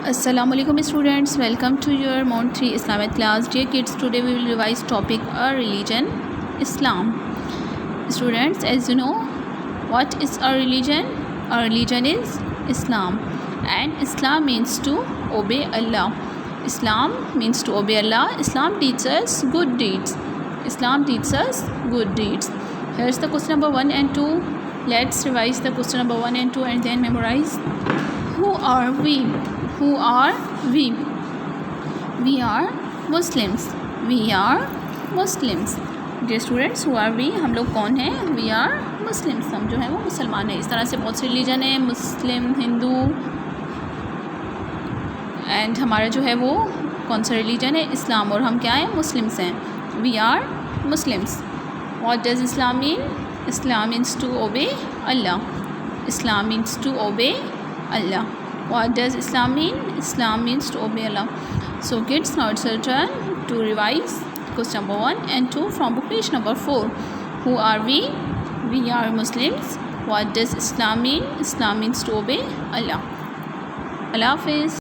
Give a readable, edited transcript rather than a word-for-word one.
Assalamualaikum students, welcome to your Montessori Islamait class. Dear kids, today we will revise topic a religion, Islam. Students, as you know, what is a religion? A religion is Islam, and Islam means to obey Allah. Islam means to obey Allah. Islam teaches us good deeds. Islam teaches us good deeds. Here's the question number 1 and 2. Let's revise the question number 1 and 2 and then memorize. Who are we? Who are we? We are Muslims. We are Muslims. Dear students, who are we? हम लोग कौन हैं? We are Muslims. हम जो हैं वो मुसलमान हैं. इस तरह से बहुत से रिलीजन हैं, मुस्लिम, हिंदू, एंड हमारा जो है वो कौन सा रिलीजन है? इस्लाम. और हम क्या हैं? मुस्लिम्स हैं. We are Muslims. What does Islam mean? Islam means to obey Allah. Islam means to obey Allah. What does Islam mean? Islam means to obey Allah. So kids, now it's your turn to revise question number 1 and 2 from book page number 4. Who are we? We are Muslims. What does Islam mean? Islam means to obey Allah. Allah Hafiz.